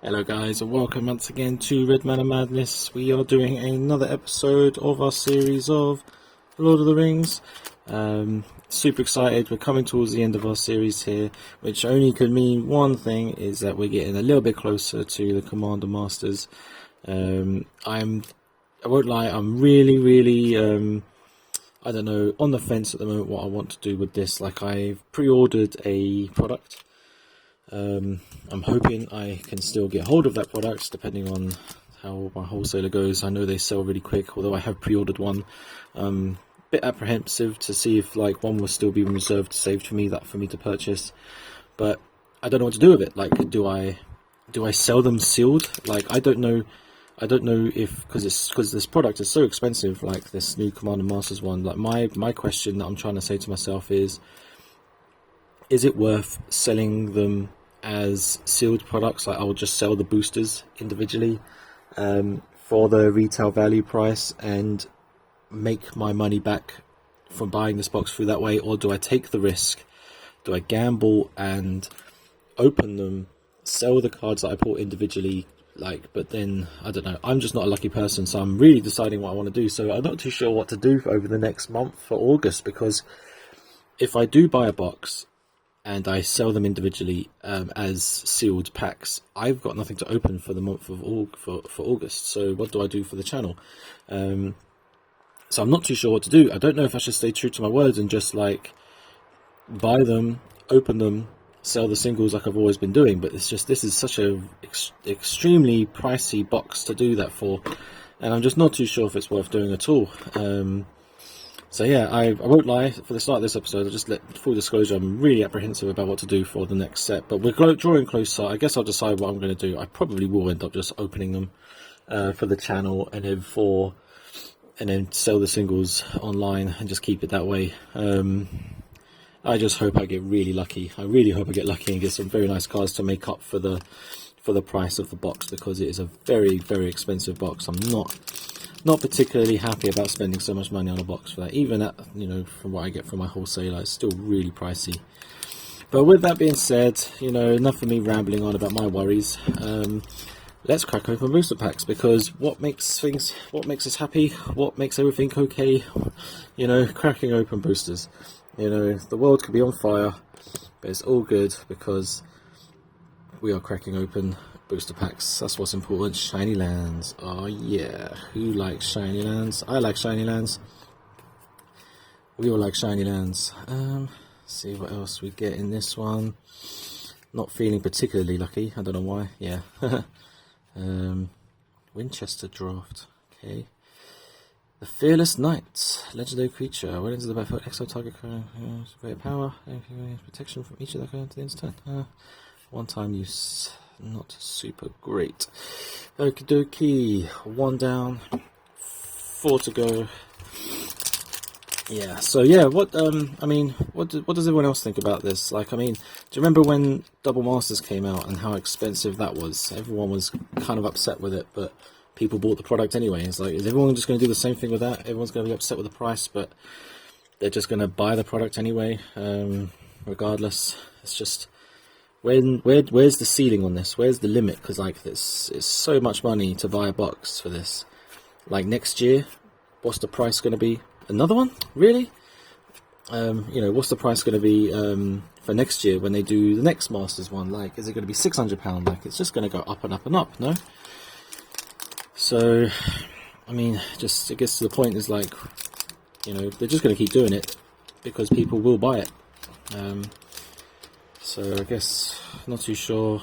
Hello guys and welcome once again to RedManaMadness. We are doing another episode of our series of Lord of the Rings. Super excited, we're coming towards the end of our series here, which only could mean one thing, is that we're getting a little bit closer to the Commander Masters. I won't lie, I'm really I don't know, on the fence at the moment what I want to do with this. Like, I've pre-ordered a product. I'm hoping I can still get hold of that product depending on how my wholesaler goes. I know they sell really quick, although I have pre-ordered one. Bit apprehensive to see if like one will still be reserved, saved for me to purchase, but I don't know what to do with it. Like, do I sell them sealed? Like, I don't know if, because this product is so expensive, like this new Commander Masters one. Like, my question that I'm trying to say to myself is it worth selling them as sealed products? Like, I would just sell the boosters individually for the retail value price and make my money back from buying this box through that way, or do I take the risk? Do I gamble and open them, sell the cards that I bought individually? Like, but then I don't know, I'm just not a lucky person, so I'm really deciding what I want to do. So I'm not too sure what to do over the next month for August, because if I do buy a box and I sell them individually as sealed packs, I've got nothing to open for the month of for August. So what do I do for the channel? So I'm not too sure what to do. I don't know if I should stay true to my words and just like buy them, open them, sell the singles like I've always been doing. But it's just, this is such a extremely pricey box to do that for, and I'm just not too sure if it's worth doing at all. So yeah, I won't lie, for the start of this episode, I'll just let full disclosure, I'm really apprehensive about what to do for the next set, but we're drawing closer. I guess I'll decide what I'm going to do. I probably will end up just opening them for the channel, and then sell the singles online and just keep it that way. I just hope I get really lucky. I really hope I get lucky and get some very nice cards to make up for the price of the box, because it is a very expensive box. I'm not particularly happy about spending so much money on a box for that. Even at, from what I get from my wholesaler, it's still really pricey. But with that being said, enough of me rambling on about my worries. Let's crack open booster packs, because what makes us happy, what makes everything okay, cracking open boosters. The world could be on fire, but it's all good because we are cracking open booster packs. That's what's important. Shiny lands. Oh yeah, who likes shiny lands? I like shiny lands. We all like shiny lands. See what else we get in this one. Not feeling particularly lucky, I don't know why. Yeah. Winchester draft. Okay. The Fearless Knight, legendary creature. When into the battlefield, exile target card, great power, protection from each of the cards at the end of turn. One time use, not super great. Okie dokie, 1 down, 4 to go. Yeah, so yeah, what does everyone else think about this? Like, do you remember when Double Masters came out and how expensive that was? Everyone was kind of upset with it, but people bought the product anyway. It's like, is everyone just going to do the same thing with that? Everyone's going to be upset with the price, but they're just going to buy the product anyway, regardless. It's just, where's the ceiling on this? Where's the limit? Because like, it's so much money to buy a box for this. Like, next year, what's the price going to be? Another one? Really? What's the price going to be for next year when they do the next Masters one? Like, is it going to be £600? Like, it's just going to go up and up and up, no? So, just it gets to the point, is like, they're just going to keep doing it because people will buy it. So I guess not too sure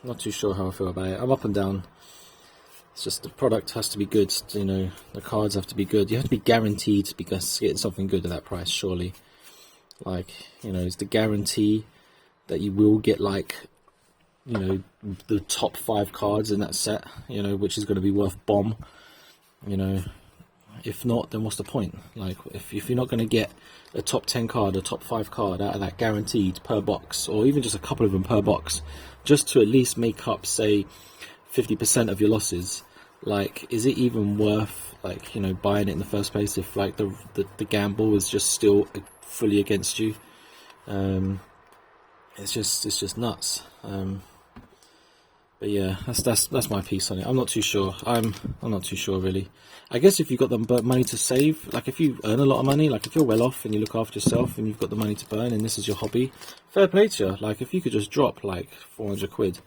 how I feel about it. I'm up and down. It's just the product has to be good, the cards have to be good. You have to be guaranteed to be getting something good at that price, surely. Like, it's the guarantee that you will get, like, the top 5 cards in that set, which is going to be worth bomb. If not, then what's the point? Like, if you're not going to get a top 10 card, a top 5 card out of that guaranteed per box, or even just a couple of them per box, just to at least make up, say, 50% of your losses, like, is it even worth, like, buying it in the first place if, like, the gamble is just still fully against you? It's just nuts. But yeah, that's my piece on it. I'm not too sure. I'm not too sure really. I guess if you've got the money to save, like if you earn a lot of money, like if you're well off and you look after yourself and you've got the money to burn and this is your hobby, fair play to you. Like if you could just drop like 400 quid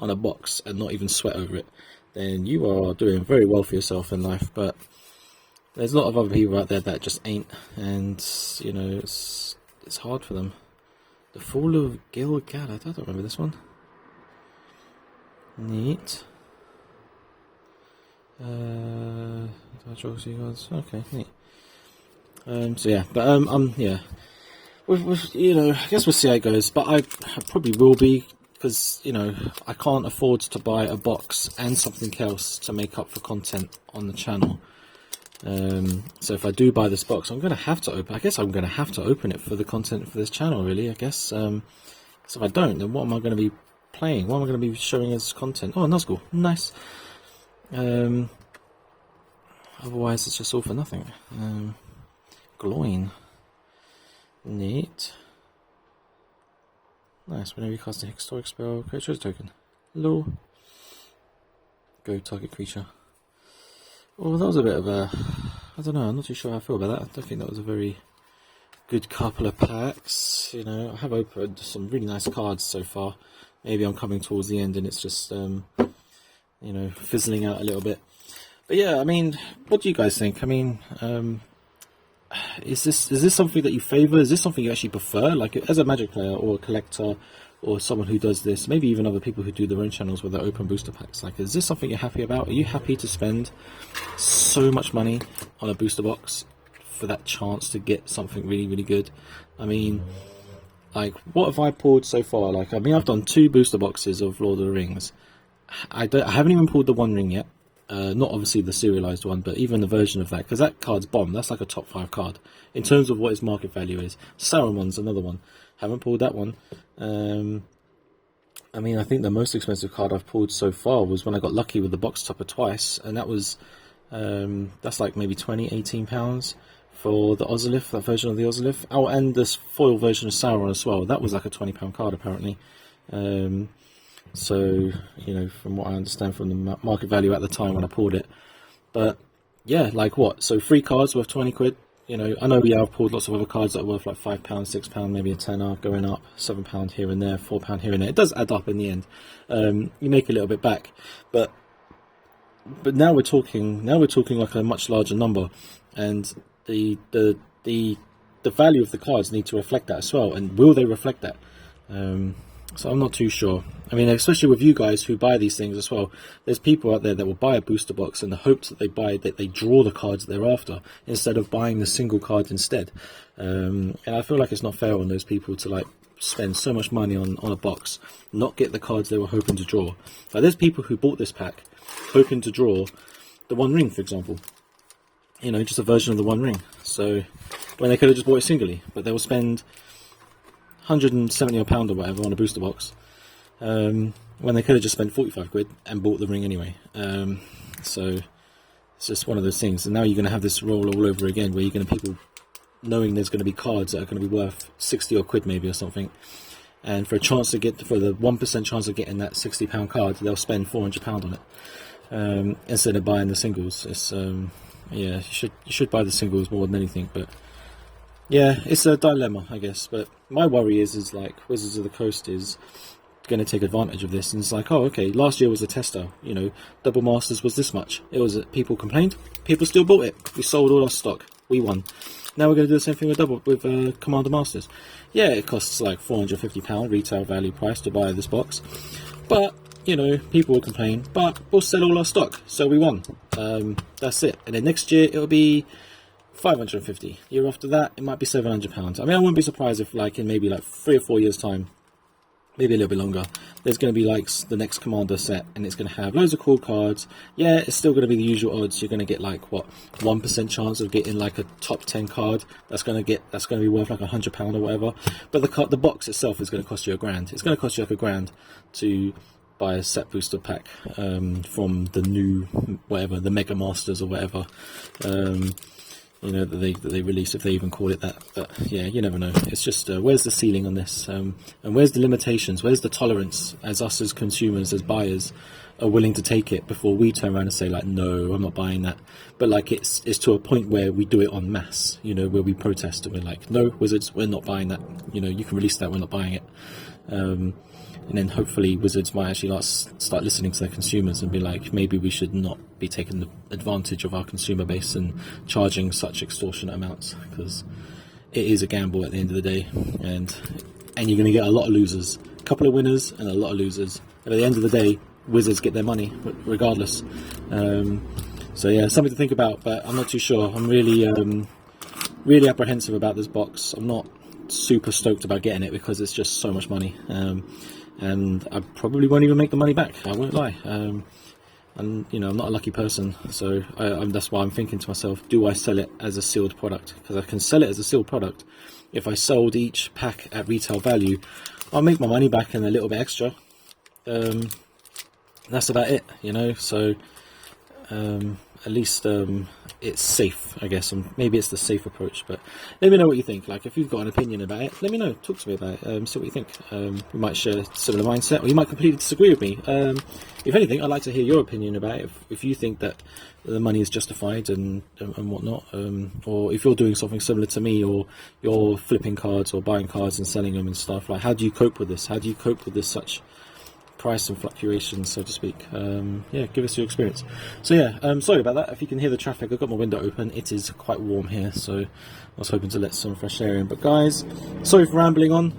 on a box and not even sweat over it, then you are doing very well for yourself in life. But there's a lot of other people out there that just ain't, and you know, it's hard for them. The Fall of Gil-galad, I don't remember this one. Neat. Okay, neat. So yeah, but yeah, with you know, I guess we'll see how it goes. But I probably will be, because you know, I can't afford to buy a box and something else to make up for content on the channel. So if I do buy this box, I'm gonna have to open. I guess I'm gonna have to open it for the content for this channel, really. I guess. So if I don't, then what am I going to be playing? What am I going to be showing as content? Oh, Nuzgul, nice. Otherwise, it's just all for nothing. Gloin, neat. Nice. Whenever you cast a historic spell, create a treasure token. Low. Go target creature. Oh, that was a bit of a, I don't know, I'm not too sure how I feel about that. I don't think that was a very good couple of packs. You know, I have opened some really nice cards so far. Maybe I'm coming towards the end and it's just, you know, fizzling out a little bit. But yeah, I mean, what do you guys think? I mean, is this something that you favour? Is this something you actually prefer? Like, as a Magic player or a collector, or someone who does this, maybe even other people who do their own channels with their open booster packs, like, is this something you're happy about? Are you happy to spend so much money on a booster box for that chance to get something really, really good? I mean, like, what have I pulled so far? Like, I mean, I've done 2 booster boxes of Lord of the Rings. I haven't even pulled the One Ring yet. Not obviously the serialized one, but even the version of that, because that card's bomb. That's like a top 5 card in terms of what its market value is. Saruman's another one. Haven't pulled that one. I mean, I think the most expensive card I've pulled so far was when I got lucky with the box topper twice, and that was that's like maybe £18 for the Ozolith, that version of the Ozolith. Oh, and this foil version of Sauron as well. That was like a £20 card apparently. So, you know, from what I understand from the market value at the time when I pulled it. But yeah, like what? So 3 cards worth 20 quid. You know, I know we have pulled lots of other cards that are worth like £5, £6, maybe a tenner, going up, £7 here and there, £4 here and there. It does add up in the end. You make a little bit back, but now we're talking like a much larger number, and the value of the cards need to reflect that as well. And will they reflect that? So I'm not too sure. I mean, especially with you guys who buy these things as well, there's people out there that will buy a booster box in the hopes that they draw the cards they're after, instead of buying the single cards instead. And I feel like it's not fair on those people to like spend so much money on a box, not get the cards they were hoping to draw. Like, there's people who bought this pack hoping to draw the One Ring, for example. You know, just a version of the One Ring. So when they could have just bought it singly, but they will spend £170 or whatever on a booster box, when they could have just spent 45 quid and bought the ring anyway. So it's just one of those things. And now you're going to have this roll all over again, where you're going to people knowing there's going to be cards that are going to be worth 60 odd quid maybe or something, and for a chance to get, for the 1% chance of getting that £60 card, they'll spend £400 on it, instead of buying the singles. It's yeah, you should buy the singles more than anything. But yeah, it's a dilemma, I guess. But my worry is like Wizards of the Coast is going to take advantage of this, and it's like, oh, okay, last year was a tester. You know, Double Masters was this much. It was people complained, people still bought it. We sold all our stock, we won. Now we're going to do the same thing with Commander Masters. Yeah, it costs like £450 retail value price to buy this box, but you know, people will complain, but we'll sell all our stock, so we won. That's it. And then next year it'll be £550. Year after that, it might be £700. I mean, I wouldn't be surprised if, like, in maybe like 3 or 4 years' time, maybe a little bit longer, there's going to be like the next Commander set, and it's going to have loads of cool cards. Yeah, it's still going to be the usual odds. You're going to get like what, 1% chance of getting like a top 10 card that's going to be worth like £100 or whatever. But the box itself is going to cost you £1,000. It's going to cost you like £1,000 to buy a set booster pack from the new whatever, the Mega Masters or whatever. You that they release, if they even call it that. But yeah, you never know. It's just where's the ceiling on this, and where's the limitations, where's the tolerance as us as consumers, as buyers, are willing to take it before we turn around and say like, no, I'm not buying that. But like it's to a point where we do it en masse, where we protest and we're like, no, Wizards, we're not buying that. You can release that, we're not buying it. And then hopefully Wizards might actually start listening to their consumers and be like, maybe we should not be taking advantage of our consumer base and charging such extortionate amounts, because it is a gamble at the end of the day, and you're going to get a lot of losers, a couple of winners and a lot of losers. And at the end of the day, Wizards get their money regardless. So yeah, something to think about, but I'm not too sure. I'm really apprehensive about this box. I'm not super stoked about getting it because it's just so much money. And I probably won't even make the money back, I won't lie. And I'm not a lucky person, so that's why I'm thinking to myself, do I sell it as a sealed product? Because I can sell it as a sealed product. If I sold each pack at retail value, I'll make my money back and a little bit extra. That's about it, so at least it's safe, I guess, and maybe it's the safe approach. But let me know what you think. Like, if you've got an opinion about it, let me know, talk to me about it, see what you think. We might share a similar mindset, or you might completely disagree with me. If anything, I'd like to hear your opinion about it, if you think that the money is justified and whatnot, or if you're doing something similar to me, or you're flipping cards or buying cards and selling them and stuff. Like, how do you cope with this? How do you cope with this such price and fluctuations, so to speak? Yeah, give us your experience. So yeah, sorry about that if you can hear the traffic. I've got my window open. It is quite warm here, so I was hoping to let some fresh air in. But guys, sorry for rambling on.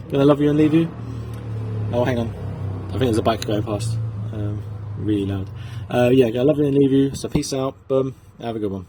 Gonna love you and leave you. Oh, hang on, I think there's a bike going past, really loud. Yeah, gonna love you and leave you, so peace out. Boom, have a good one.